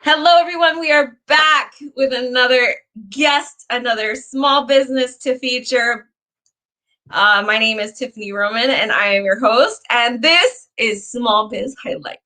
Hello, everyone. We are back with another guest, another small business to feature. My name is Tiffany Roman, and I am your host. And this is Small Biz Highlight.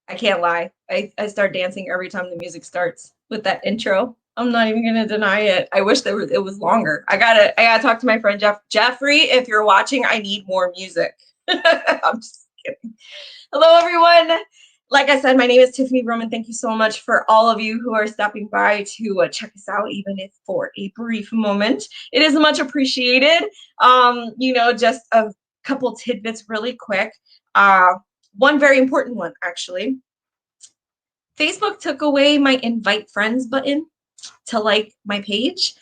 I can't lie. I start dancing every time the music starts with that intro. I'm not even gonna deny it. I wish it was longer. I gotta talk to my friend Jeffrey. If you're watching, I need more music. I'm just kidding. Hello, everyone. Like I said, my name is Tiffany Roman. Thank you so much for all of you who are stopping by to check us out, even if for a brief moment. It is much appreciated. Just a couple tidbits really quick. One very important one, actually. Facebook took away my invite friends button to like my page.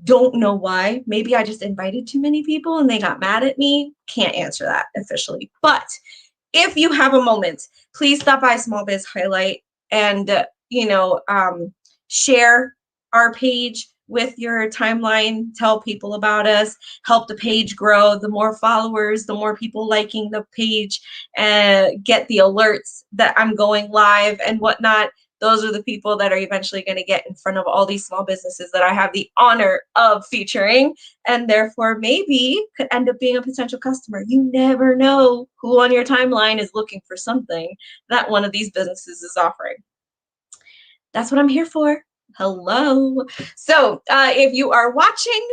Don't know why. Maybe I just invited too many people and they got mad at me. Can't answer that officially. But if you have a moment, please stop by Small Biz Highlight and, share our page with your timeline, tell people about us, help the page grow. The more followers, the more people liking the page, and get the alerts that I'm going live and whatnot. Those are the people that are eventually going to get in front of all these small businesses that I have the honor of featuring, and therefore maybe could end up being a potential customer. You never know who on your timeline is looking for something that one of these businesses is offering. That's what I'm here for. Hello. So if you are watching,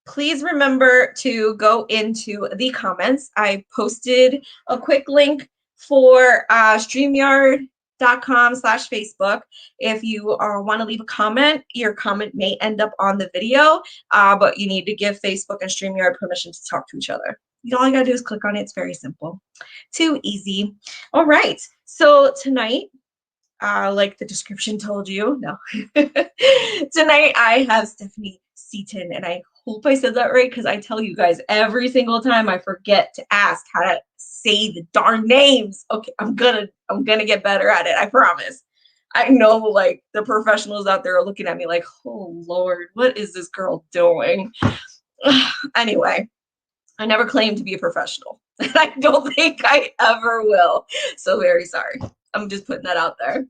please remember to go into the comments. I posted a quick link for StreamYard.com/Facebook. If you want to leave a comment, your comment may end up on the video, but you need to give Facebook and StreamYard permission to talk to each other. All you gotta do is click on it. It's very simple. Too easy. All right. So tonight, like the description told you, no. Tonight I have Stephanie Cetin, and I hope I said that right because I tell you guys every single time I forget to ask how to say the darn names. Okay, I'm gonna get better at it. I promise. I know, like, the professionals out there are looking at me like, oh Lord, what is this girl doing? Anyway, I never claimed to be a professional, and I don't think I ever will. So very sorry. I'm just putting that out there.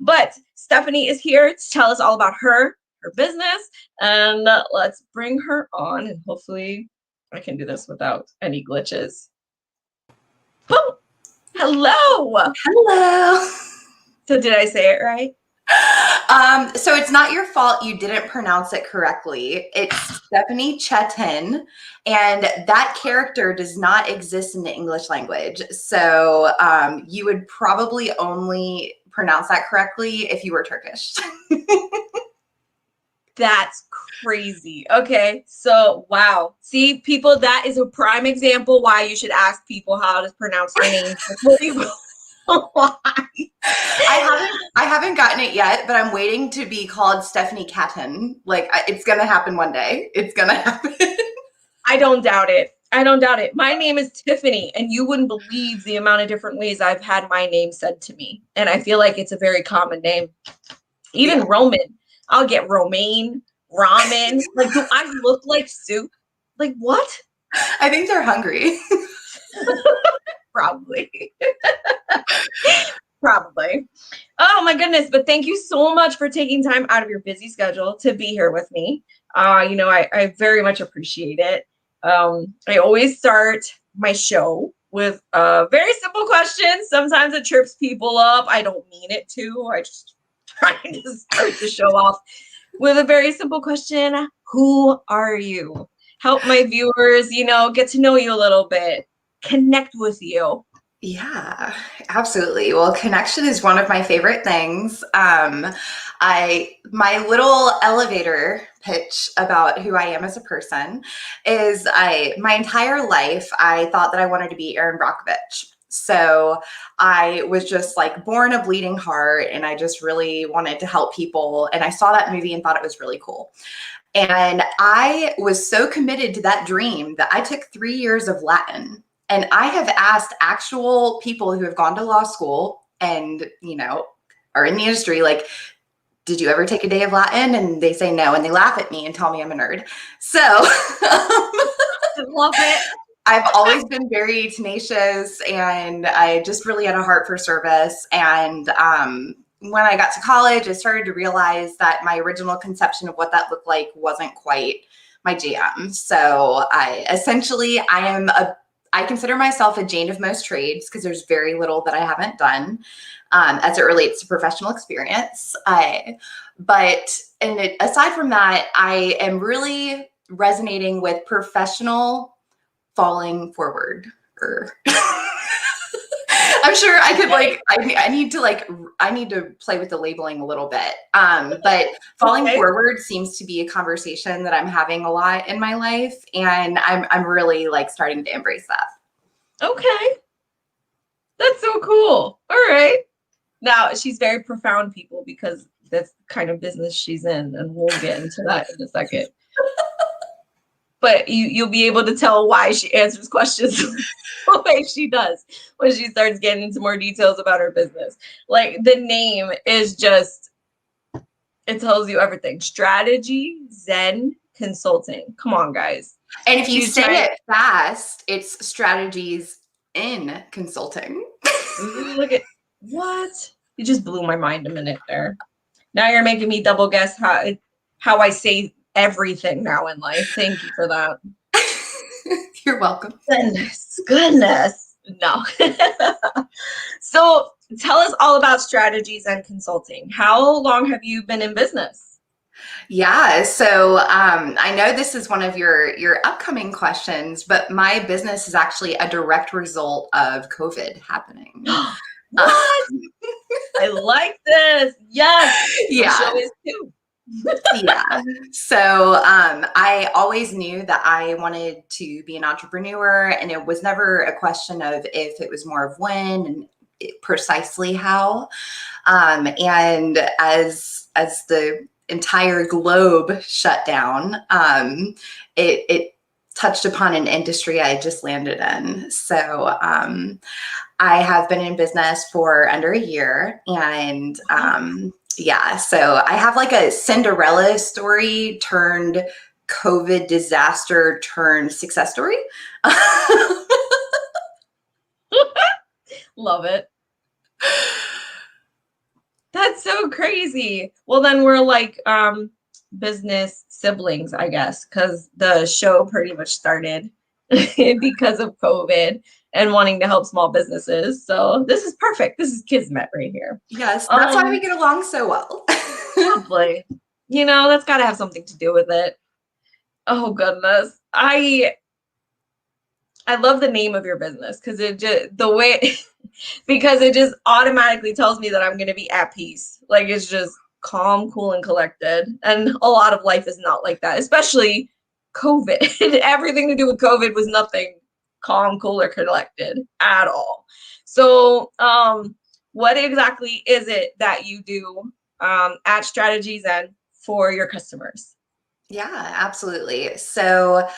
But Stephanie is here to tell us all about her business, and let's bring her on, and hopefully I can do this without any glitches. Oh, hello. Hello. So did I say it right? So it's not your fault you didn't pronounce it correctly. It's Stephanie Cetin, and that character does not exist in the English language. So you would probably only pronounce that correctly if you were Turkish. That's crazy. Okay, so wow. See, people, that is a prime example why you should ask people how to pronounce their names before you. Why? I haven't gotten it yet, but I'm waiting to be called Stephanie Catton. Like, it's gonna happen one day. It's gonna happen. I don't doubt it. I don't doubt it. My name is Tiffany, and you wouldn't believe the amount of different ways I've had my name said to me. And I feel like it's a very common name. Even yeah. Roman. I'll get romaine, ramen. Like, do I look like soup? Like, what? I think they're hungry. Probably. Probably. Oh my goodness. But thank you so much for taking time out of your busy schedule to be here with me. I very much appreciate it. I always start my show with a very simple question. Sometimes it trips people up. I don't mean it to. I just try to start the show off with a very simple question. Who are you? Help my viewers, get to know you a little bit. Connect with you. Yeah, absolutely. Well, connection is one of my favorite things. My little elevator pitch about who I am as a person is my entire life, I thought that I wanted to be Erin Brockovich. So I was just like born a bleeding heart, and I just really wanted to help people. And I saw that movie and thought it was really cool. And I was so committed to that dream that I took 3 years of Latin. And I have asked actual people who have gone to law school and, are in the industry, like, did you ever take a day of Latin? And they say no, and they laugh at me and tell me I'm a nerd. So I love it. I've always been very tenacious, and I just really had a heart for service. And when I got to college, I started to realize that my original conception of what that looked like wasn't quite my jam. So I consider myself a Jane of most trades because there's very little that I haven't done as it relates to professional experience. Aside from that, I am really resonating with professional falling forward. I'm sure I could I need to play with the labeling a little bit. But falling forward seems to be a conversation that I'm having a lot in my life, and I'm really like starting to embrace that. Okay. That's so cool. All right. Now she's very profound, people, because that's the kind of business she's in, and we'll get into that in a second. But you'll be able to tell why she answers questions the way she does when she starts getting into more details about her business. Like, the name is just, it tells you everything. Strategy Zen Consulting. Come on, guys. And if you say it fast, it's Strategies in Consulting. Look at what? You just blew my mind a minute there. Now you're making me double guess how I say everything now in life. Thank you for that. You're welcome. Goodness. No. So tell us all about Strategies and Consulting. How long have you been in business? Yeah, so I know this is one of your upcoming questions, but my business is actually a direct result of COVID happening. What? I like this. Yes. Yeah. My show is too. Yeah. So I always knew that I wanted to be an entrepreneur, and it was never a question of if, it was more of when and precisely how. And as the entire globe shut down, it touched upon an industry I just landed in. So I have been in business for under a year, and yeah, so I have like a Cinderella story turned COVID disaster turned success story. Love it. That's so crazy. Well, then we're like business siblings, I guess, because the show pretty much started because of COVID and wanting to help small businesses. So this is perfect. This is Kismet right here. Yes, that's why we get along so well. Lovely. You know, that's got to have something to do with it. Oh, goodness. I love the name of your business because it just, the way, because it just automatically tells me that I'm going to be at peace. Like, it's just calm, cool, and collected. And a lot of life is not like that, especially COVID. Everything to do with COVID was nothing calm, cool, or collected at all. So what exactly is it that you do at Strategies and for your customers? Yeah, absolutely. So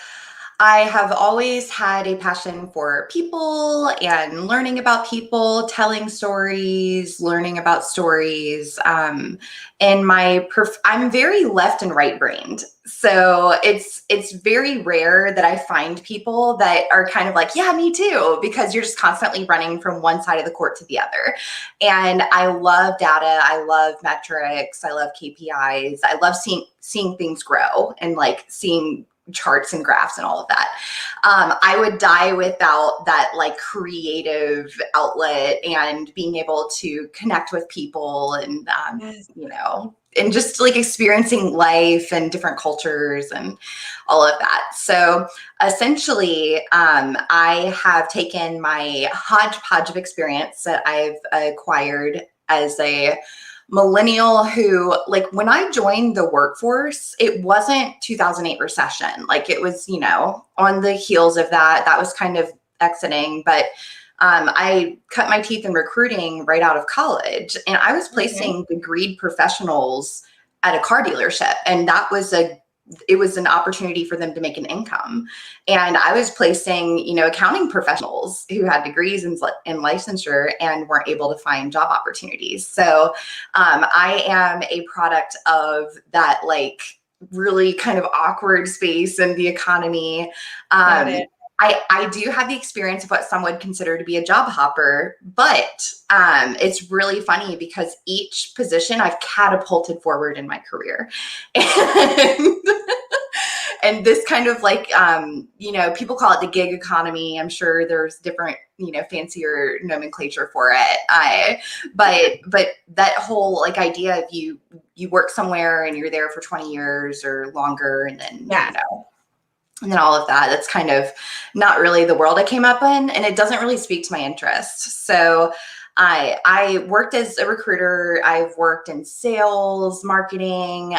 I have always had a passion for people and learning about people, telling stories, learning about stories. And I'm very left and right brained. So it's very rare that I find people that are kind of like, yeah, me too, because you're just constantly running from one side of the court to the other. And I love data. I love metrics. I love KPIs. I love seeing things grow and like seeing charts and graphs and all of that. I would die without that like creative outlet and being able to connect with people and, you know, and just like experiencing life and different cultures and all of that. So essentially, I have taken my hodgepodge of experience that I've acquired as a millennial who, like, when I joined the workforce, it wasn't 2008 recession. Like, it was, you know, on the heels of that was kind of exiting, but I cut my teeth in recruiting right out of college, and I was placing degreed professionals at a car dealership. And that was a it was an opportunity for them to make an income. And I was placing, accounting professionals who had degrees in licensure and weren't able to find job opportunities. So I am a product of that, like, really kind of awkward space in the economy. Got it. I do have the experience of what some would consider to be a job hopper, but it's really funny because each position I've catapulted forward in my career. And, and this kind of like, people call it the gig economy. I'm sure there's different, fancier nomenclature for it. But that whole like idea of you work somewhere and you're there for 20 years or longer, and then, and then all of that, that's kind of not really the world I came up in, and it doesn't really speak to my interests. So I worked as a recruiter. I've worked in sales, marketing.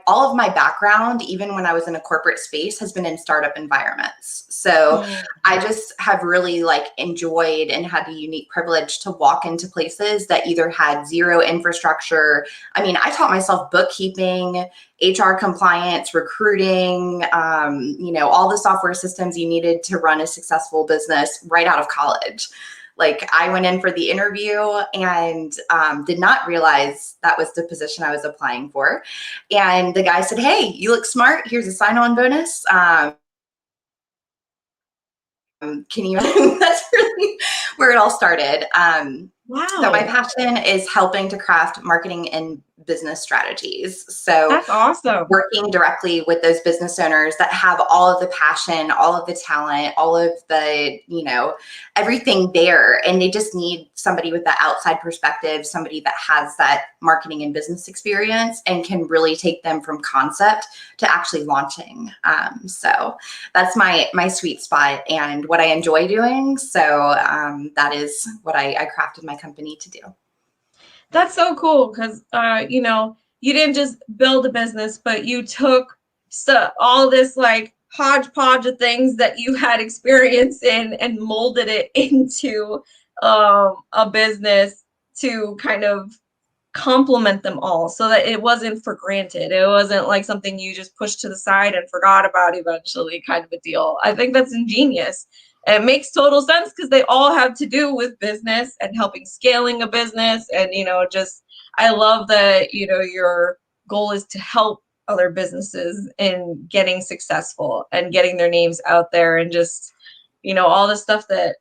All of my background, even when I was in a corporate space, has been in startup environments. So I just have really like enjoyed and had the unique privilege to walk into places that either had zero infrastructure. I mean, I taught myself bookkeeping, HR compliance, recruiting, all the software systems you needed to run a successful business right out of college. Like, I went in for the interview and did not realize that was the position I was applying for. And the guy said, "Hey, you look smart. Here's a sign-on bonus. Can you?" That's really where it all started. Wow. So my passion is helping to craft marketing and business strategies. So that's awesome. Working directly with those business owners that have all of the passion, all of the talent, all of the, everything there. And they just need somebody with that outside perspective, somebody that has that marketing and business experience and can really take them from concept to actually launching. So that's my sweet spot and what I enjoy doing. So that is what I crafted my company to do. That's so cool because, you didn't just build a business, but you took all this like hodgepodge of things that you had experience in and molded it into a business to kind of complement them all so that it wasn't for granted. It wasn't like something you just pushed to the side and forgot about eventually kind of a deal. I think that's ingenious. It makes total sense because they all have to do with business and helping scaling a business. And, I love that, your goal is to help other businesses in getting successful and getting their names out there and just, all the stuff that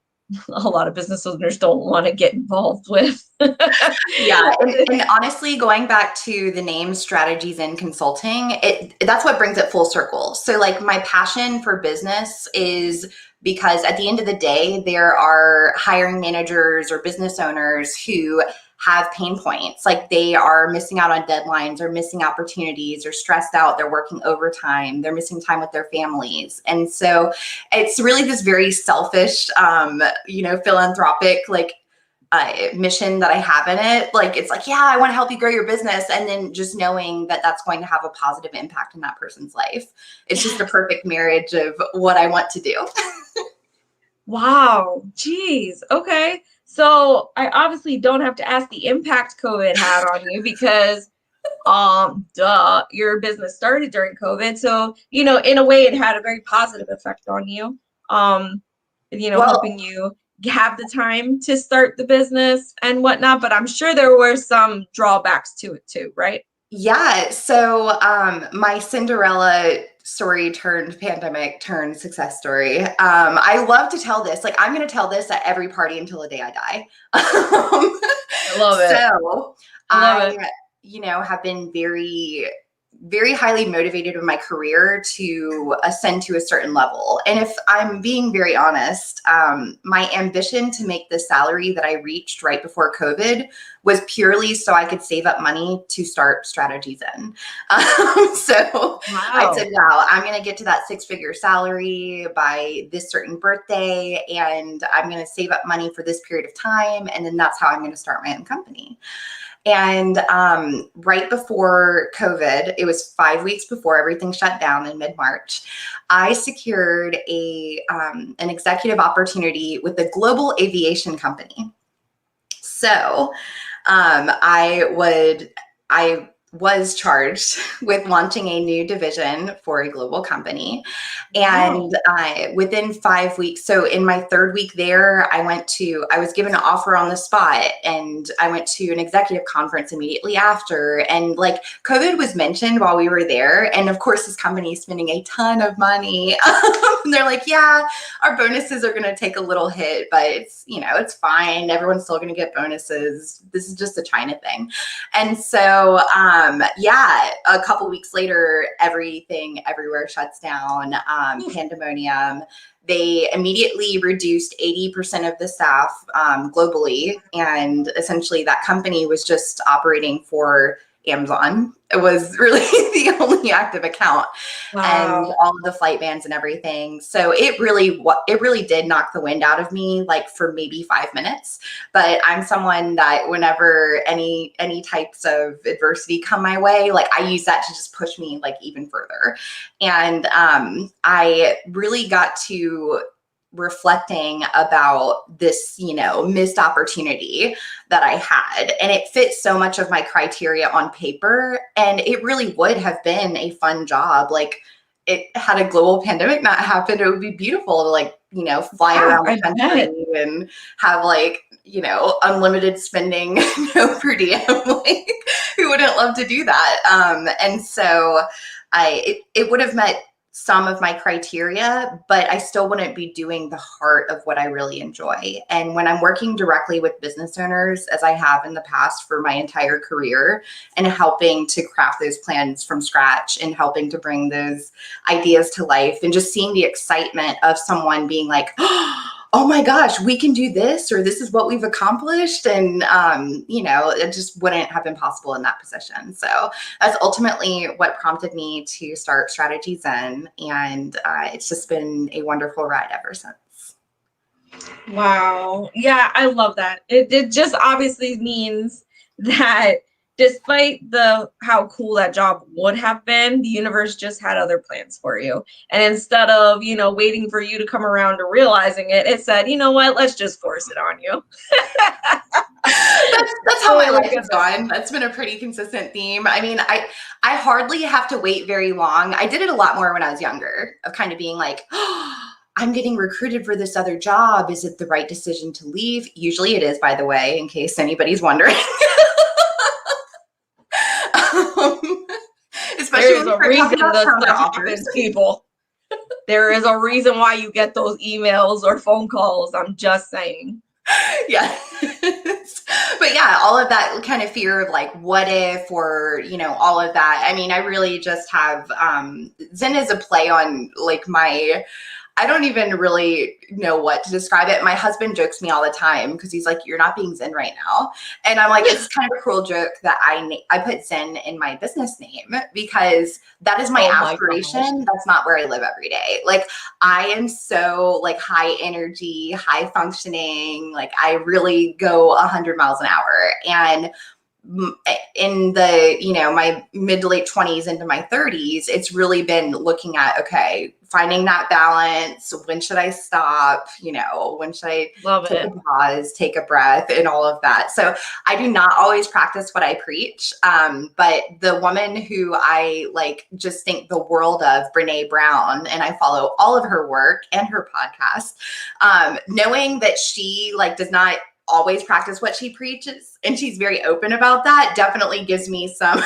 a lot of business owners don't want to get involved with. Yeah. And honestly, going back to the name Strategy Zen Consulting, that's what brings it full circle. So like my passion for business is because at the end of the day, there are hiring managers or business owners who have pain points. Like they are missing out on deadlines or missing opportunities or stressed out. They're working overtime. They're missing time with their families. And so it's really this very selfish, philanthropic, like mission that I have in it. Like, it's like, yeah, I want to help you grow your business. And then just knowing that that's going to have a positive impact in that person's life. It's just a perfect marriage of what I want to do. Wow. Geez. Okay. So I obviously don't have to ask the impact COVID had on you because your business started during COVID. So, in a way it had a very positive effect on you. Helping you have the time to start the business and whatnot. But I'm sure there were some drawbacks to it too, right? Yeah. So my Cinderella story turned pandemic turned success story. I love to tell this. Like, I'm going to tell this at every party until the day I die. I love it. So I have been very, very highly motivated in my career to ascend to a certain level. And if I'm being very honest, my ambition to make the salary that I reached right before COVID was purely so I could save up money to start Strategy Zen. So I said, wow, I'm going to get to that 6-figure salary by this certain birthday, and I'm going to save up money for this period of time. And then that's how I'm going to start my own company. And right before COVID, it was 5 weeks before everything shut down in mid-March, I secured an executive opportunity with a global aviation company. So I was charged with launching a new division for a global company. Wow. And within 5 weeks, so in my third week there, I was given an offer on the spot, and I went to an executive conference immediately after. And like COVID was mentioned while we were there. And of course, this company is spending a ton of money. And they're like, yeah, our bonuses are going to take a little hit, but it's fine. Everyone's still going to get bonuses. This is just a China thing. And so, a couple weeks later, everything everywhere shuts down, pandemonium. They immediately reduced 80% of the staff globally. And essentially that company was just operating for Amazon. It was really the only active account, and Wow. all of the flight bans and everything. So it really did knock the wind out of me, like for maybe 5 minutes. But I'm someone that whenever any types of adversity come my way, like I use that to just push me like even further. And I really got to reflecting about this, missed opportunity that I had. And it fit so much of my criteria on paper. And it really would have been a fun job. Like, it had a global pandemic not happened, it would be beautiful to fly Yeah, around the I bet. country and have unlimited spending, per diem. Like, who wouldn't love to do that? And so it would have met some of my criteria, but I still wouldn't be doing the heart of what I really enjoy. And when I'm working directly with business owners, as I have in the past for my entire career, and helping to craft those plans from scratch and helping to bring those ideas to life, and just seeing the excitement of someone being like, oh my gosh, we can do this, or this is what we've accomplished. And, it just wouldn't have been possible in that position. So that's ultimately what prompted me to start Strategy Zen. And it's just been a wonderful ride ever since. Wow. Yeah, I love that. It just obviously means that despite how cool that job would have been, the universe just had other plans for you. And instead of, waiting for you to come around to realizing it, it said, you know what, let's just force it on you. That's how Oh my my life has goodness. gone. That's been a pretty consistent theme. I mean, I hardly have to wait very long. I did it a lot more when I was younger, of kind of being like, oh, I'm getting recruited for this other job. Is it the right decision to leave? Usually it is, by the way, in case anybody's wondering. um, Especially There is when we a start talking reason about this counter stuff offers. happens, people. There is a reason why you get those emails or phone calls. I'm just saying. Yeah. But yeah, all of that kind of fear of like, what if, or, all of that. I mean, I really just have, Zen is a play on like I don't even really know what to describe it. My husband jokes me all the time because he's like, you're not being Zen right now. And I'm like, it's kind of a cruel joke that I put Zen in my business name because that is my Oh my gosh. aspiration. That's not where I live every day. Like, I am so like high energy, high functioning. Like, I really go 100 miles an hour. And in the my mid to late 20s into my 30s, it's really been looking at, okay, finding that balance. When should I stop? When should I Love take a it. pause, take a breath, and all of that? So I do not always practice what I preach, but the woman who I just think the world of, Brene Brown, and I follow all of her work and her podcast, knowing that she does not always practice what she preaches, and she's very open about that, definitely gives me some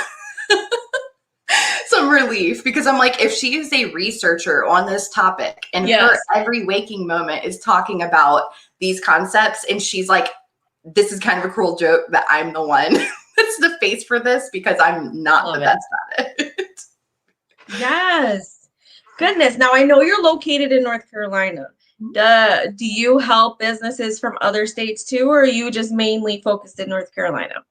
relief, because I'm like, if she is a researcher on this topic and her Yes. every waking moment is talking about these concepts, and she's like, this is kind of a cruel joke that I'm the one that's the face for this, because I'm not Love the it. best at it. Yes. Goodness. Now I know you're located in North Carolina. Do you help businesses from other states too, or are you just mainly focused in North Carolina?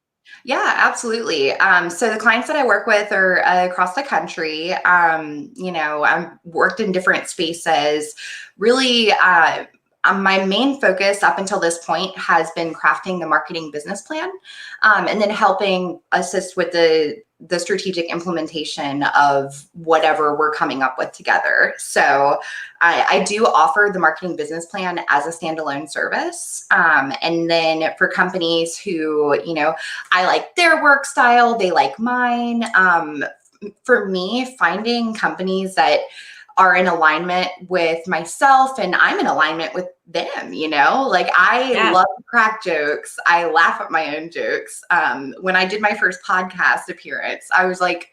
Yeah, absolutely. So the clients that I work with are across the country. I've worked in different spaces. Really, my main focus up until this point has been crafting the marketing business plan, and then helping assist with the the strategic implementation of whatever we're coming up with together. So I do offer the marketing business plan as a standalone service. And then for companies who, I like their work style, they like mine. For me, finding companies that are in alignment with myself and I'm in alignment with them, like I love to crack jokes. I laugh at my own jokes. When I did my first podcast appearance, I was like,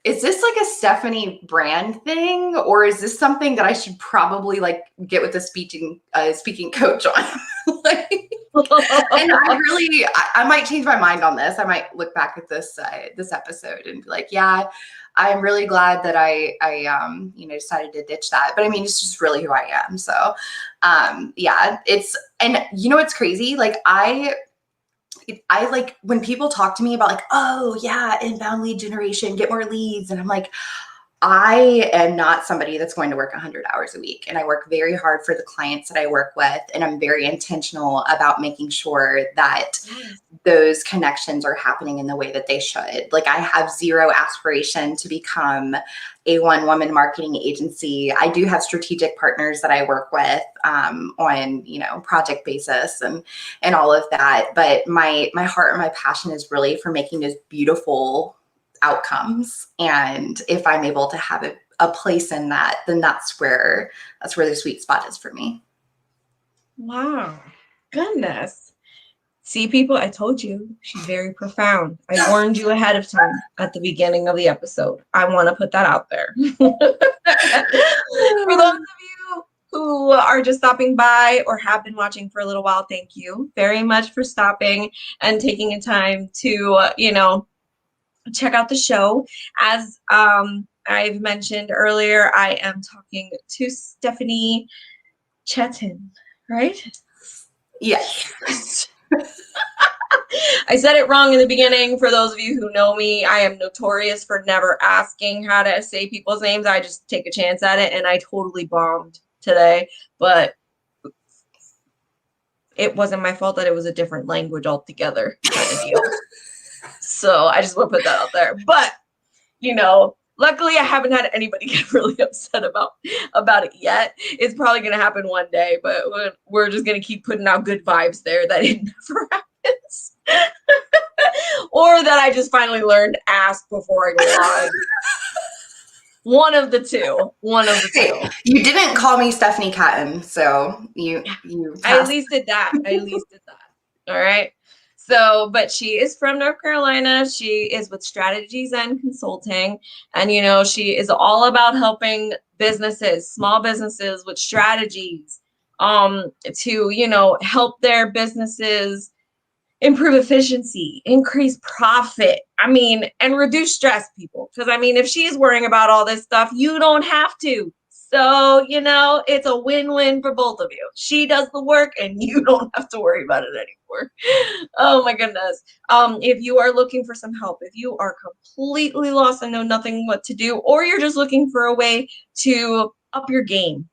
is this like a Stephanie brand thing? Or is this something that I should probably like get with a speaking coach on? And I might change my mind on this. I might look back at this episode and be like, yeah, I'm really glad that I decided to ditch that. But I mean, it's just really who I am. So, yeah, it's crazy. Like I like when people talk to me about like, oh yeah, inbound lead generation, get more leads. And I'm like, I am not somebody that's going to work 100 hours a week. And I work very hard for the clients that I work with. And I'm very intentional about making sure that those connections are happening in the way that they should. Like I have zero aspiration to become a one-woman marketing agency. I do have strategic partners that I work with on, project basis and all of that. But my heart and my passion is really for making those beautiful outcomes. And if I'm able to have a place in that, then that's where the sweet spot is for me. Wow. Goodness. See, people, I told you she's very profound. I warned you ahead of time at the beginning of the episode. I want to put that out there. For those of you who are just stopping by or have been watching for a little while, thank you very much for stopping and taking the time to, check out the show. As I've mentioned earlier, I am talking to Stephanie Cetin, right? Yes. I said it wrong in the beginning. For those of you who know me, I am notorious for never asking how to say people's names. I just take a chance at it, and I totally bombed today. But it wasn't my fault that it was a different language altogether kind of deal. So I just want to put that out there. But, luckily I haven't had anybody get really upset about it yet. It's probably going to happen one day, but we're just going to keep putting out good vibes there that it never happens. Or that I just finally learned ask before I go on. One of the two. Hey, you didn't call me Stephanie Catton, so you I at least did that. All right. So, but she is from North Carolina. She is with Zen Consulting. And, she is all about helping businesses, small businesses with strategies to, help their businesses improve efficiency, increase profit. And reduce stress, people. Because, if she's worrying about all this stuff, you don't have to. So, it's a win-win for both of you. She does the work and you don't have to worry about it anymore. Oh my goodness. If you are looking for some help, if you are completely lost and know nothing what to do, or you're just looking for a way to up your game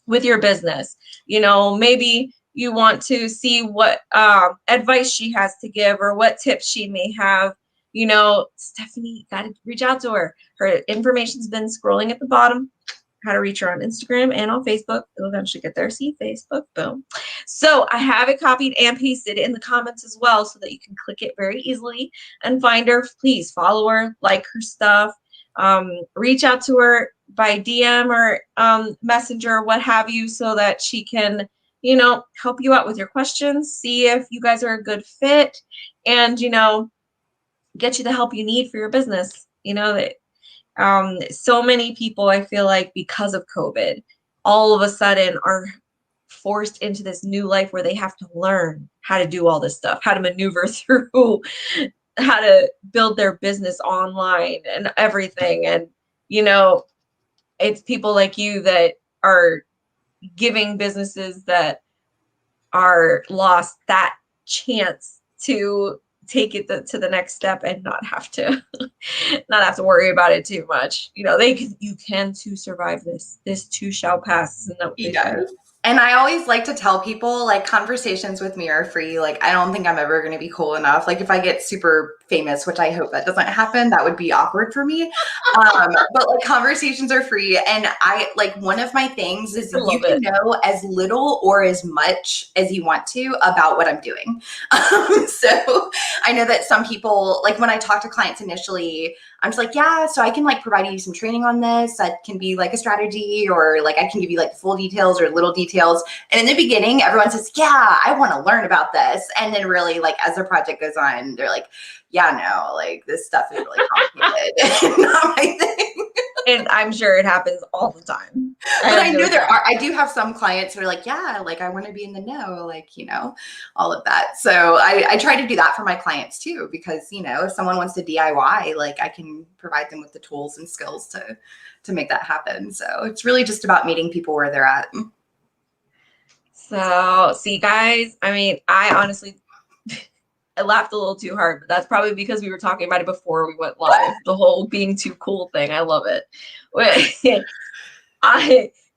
with your business, maybe you want to see what advice she has to give or what tips she may have, Stephanie, got to reach out to her. Her information's been scrolling at the bottom. How to reach her on Instagram and on Facebook. It'll eventually get there. See, Facebook, boom. So I have it copied and pasted in the comments as well so that you can click it very easily and find her. Please follow her, like her stuff, reach out to her by DM or Messenger, what have you, so that she can, help you out with your questions, see if you guys are a good fit, and, get you the help you need for your business. So many people, I feel like, because of COVID, all of a sudden are forced into this new life where they have to learn how to do all this stuff, how to maneuver through, how to build their business online and everything. And, it's people like you that are giving businesses that are lost that chance to take it to the next step and not have to worry about it too much. You can too survive this. This too shall pass. Isn't that what they say? And I always like to tell people, like, conversations with me are free. Like, I don't think I'm ever going to be cool enough. Like, if I get super famous, which I hope that doesn't happen, that would be awkward for me. But like, conversations are free. And I like, one of my things is I you love can it. know as little or as much as you want to about what I'm doing. So I know that some people, like, when I talk to clients initially, I'm just like, yeah, so I can like provide you some training on this. That can be like a strategy, or like I can give you like full details or little details. And in the beginning, everyone says, yeah, I want to learn about this. And then really, like, as the project goes on, they're like, yeah, no, like, this stuff is really complicated. Not my thing. And I'm sure it happens all the time. I But have I no know doubt. I do have some clients who are like, yeah, like, I want to be in the know, like, all of that. So I try to do that for my clients too, because, if someone wants to DIY, like, I can provide them with the tools and skills to make that happen. So it's really just about meeting people where they're at. So, see, guys, I mean, I honestly, I laughed a little too hard, but that's probably because we were talking about it before we went live. The whole being too cool thing. I love it.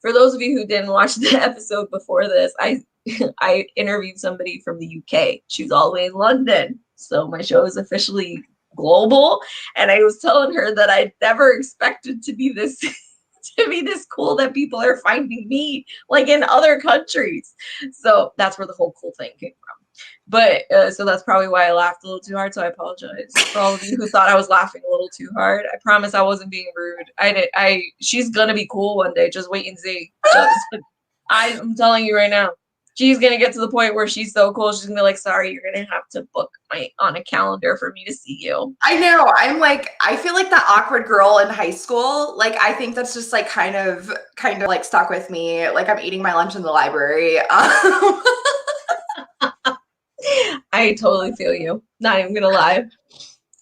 For those of you who didn't watch the episode before this, I interviewed somebody from the UK. She was all the way in London. So my show is officially global. And I was telling her that I never expected to be this to be this cool that people are finding me like in other countries. So that's where the whole cool thing came from. But so that's probably why I laughed a little too hard. So I apologize for all of you who thought I was laughing a little too hard. I promise I wasn't being rude. She's gonna be cool one day. Just wait and see. I'm telling you right now, she's gonna get to the point where she's so cool. She's gonna be like, sorry, you're gonna have to book on a calendar for me to see you. I know. I'm like, I feel like that awkward girl in high school. Like, I think that's just like kind of like stuck with me. Like, I'm eating my lunch in the library. I totally feel you. Not even gonna lie.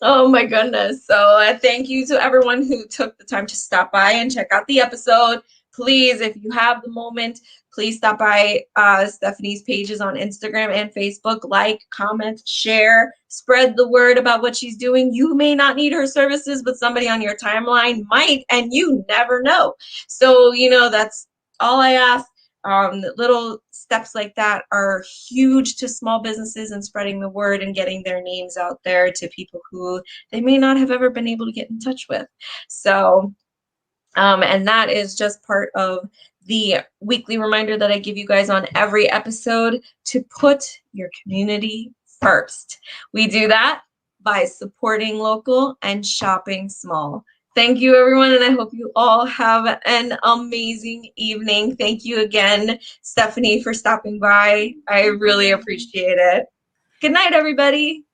Oh my goodness. So thank you to everyone who took the time to stop by and check out the episode. Please, if you have the moment, please stop by Stephanie's pages on Instagram and Facebook. Like, comment, share, spread the word about what she's doing. You may not need her services, but somebody on your timeline might, and you never know. So, that's all I ask. Little steps like that are huge to small businesses and spreading the word and getting their names out there to people who they may not have ever been able to get in touch with. So, and that is just part of the weekly reminder that I give you guys on every episode to put your community first. We do that by supporting local and shopping small. Thank you, everyone, and I hope you all have an amazing evening. Thank you again, Stephanie, for stopping by. I really appreciate it. Good night, everybody.